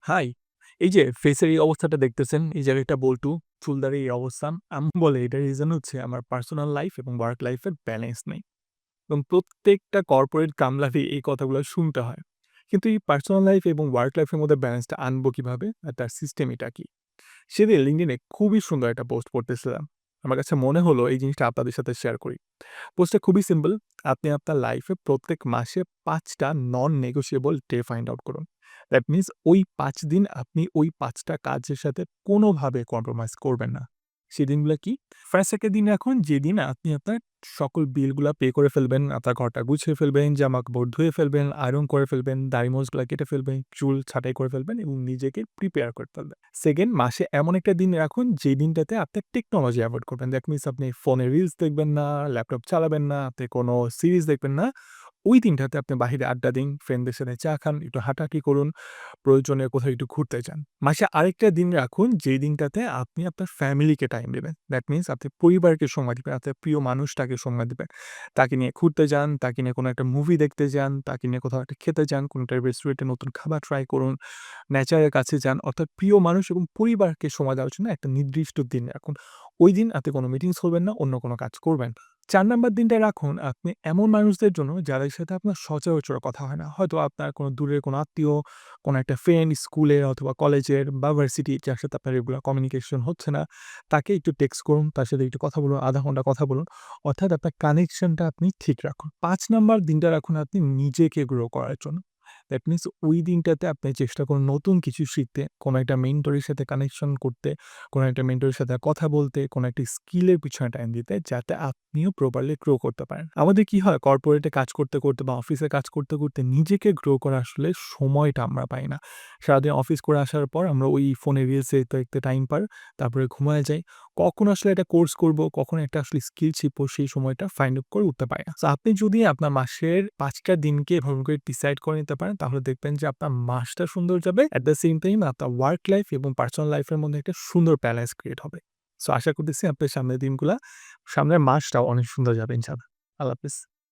High! এই যে ফেসের এই অবস্থাটা দেখতেছেন, এই জায়গাটা বল্টু, চুলদারি এই অবস্থা। আম্মু বলে এটার রিজন হচ্ছে আমার পার্সোনাল লাইফ এবং ওয়ার্ক লাইফ এর ব্যালেন্স নেই। এবং প্রত্যেকটা কর্পোরেট কামলারই এই কথাগুলো শুনতে হয়। কিন্তু এই পার্সোনাল লাইফ এবং ওয়ার্ক লাইফ এর মধ্যে ব্যালেন্সটা আনবো কিভাবে? আর তার সিস্টেম এটা কি? সেদিন LinkedIn এ খুবই সুন্দর একটা পোস্ট পড়তেছিলাম। আমার কাছে মনে হলো এই জিনিসটা আপনাদের সাথে শেয়ার করি। পোস্টটা খুবই সিম্পল। আপনি আপনার লাইফে প্রত্যেক মাসে ৫ টা নন নেগোশিয়েবল ডে ফাইন্ড আউট করুন। দ্যাট মিনস ওই ৫ দিন আপনি ওই ৫ টা কাজের সাথে কোনোভাবে কম্প্রোমাইজ করবেন না। সেদিনগুলা কি? ফার্স্ট একটা দিন রাখুন যেদিন আপনি আপনার সকল বিলগুলা পে করে ফেলবেন, আপনার ঘরটা গুছিয়ে ফেলবেন, জামাকাপড় ধুয়ে ফেলবেন, আয়রন করে ফেলবেন, দাড়ি-মোজগুলা কেটে ফেলবেন, চুল ছাঁটাই করে ফেলবেন এবং নিজেকে প্রিপেয়ার করে ফেলবেন। সেকেন্ড মাসে এমন একটা দিন রাখুন যে দিনটাতে আপনি টেকনোলজি এভয়েড করবেন। দ্যাট মিনস আপনি ফোনে রিলস দেখবেন না, ল্যাপটপ চালাবেন না, আপনি কোনো সিরিজ দেখবেন না। ওই দিনটাতে আপনি বাহিরে আড্ডা দিন, ফ্রেন্ডদের সাথে চা খান, একটু হাঁটাহাঁটি করুন, প্রয়োজনে কোথাও একটু ঘুরতে যান। মাসে আরেকটা দিন রাখুন যেই দিনটাতে আপনি আপনার ফ্যামিলিকে টাইম দিবেন। দ্যাট মিনস আপনি পরিবারকে সময় দিবেন, আপনার প্রিয় মানুষটাকে সময় দিবেন। তাকে নিয়ে ঘুরতে যান, তাকে নিয়ে কোনো একটা মুভি দেখতে যান, তাকে নিয়ে কোথাও একটা খেতে যান, কোনো একটা রেস্টুরেন্টে নতুন খাবার ট্রাই করুন, নেচারের কাছে যান। অর্থাৎ প্রিয় মানুষ এবং পরিবারকে সময় দেওয়ার জন্য একটা নির্দিষ্ট দিন রাখুন। ওই দিন আপনি কোনো মিটিংস করবেন না, অন্য কোনো কাজ করবেন না। ৪ নাম্বার দিনটা রাখুন আপনি এমন মানুষদের জন্য যাদের সাথে আপনার সচরাচর কথা হয় না। হয়তো আপনার কোনো দূরের কোনো আত্মীয়, কোনো একটা ফ্রেন্ড স্কুলের অথবা কলেজের বা ভার্সিটির যার সাথে আপনার রেগুলার কমিউনিকেশন হচ্ছে না, তাকে একটু টেক্সট করুন, তার সাথে একটু কথা বলুন, ০.৫ ঘন্টা কথা বলুন। অর্থাৎ আপনার কানেকশনটা আপনি ঠিক রাখুন। ৫ নাম্বার দিনটা রাখুন আপনি নিজেকে গ্রো করার জন্য। দ্যাট মিনস ওই দিনটাতে আপনি চেষ্টা করুন নতুন কিছু শিখতে, কোনো একটা মেন্টরের সাথে কানেকশন করতে, কোনো একটা মেন্টরের সাথে কথা বলতে, কোনো একটা স্কিলের পিছনে টাইম দিতে, যাতে আপনিও প্রপারলি গ্রো করতে পারেন। আমাদের কি হয় কর্পোরেটে কাজ করতে, করতে বা অফিসে কাজ করতে, করতে নিজেকে গ্রো করার আসলে সময়টা আমরা পাই না। সারাদিন অফিস করে আসার পর আমরা ওই ফোনে রিলস দেখতে, দেখতে টাইম পার, তারপরে ঘুমায়ে যাই। কখন আসলে একটা কোর্স করব, কখন একটা আসলে স্কিল শিখবো সেই সময়টা ফাইন্ড আউট করে উঠতে পারি না। সো আপনি যদি আপনার মাসের ৫ টা দিনকে এভাবে করে ডিসাইড করে নিতে পারেন তাহলে দেখবেন যে আপনার মাসটা সুন্দর যাবে। এট দ্য সেম টাইম আপনার ওয়ার্ক লাইফ এবং পার্সোনাল লাইফ এর মধ্যে একটা সুন্দর ব্যালেন্স ক্রিয়েট হবে। সো আশা করতেছি আপনার সামনের দিনগুলা, সামনের মাসটাও অনেক সুন্দর যাবে ইনশাআল্লাহ। আল্লাহ হাফেজ।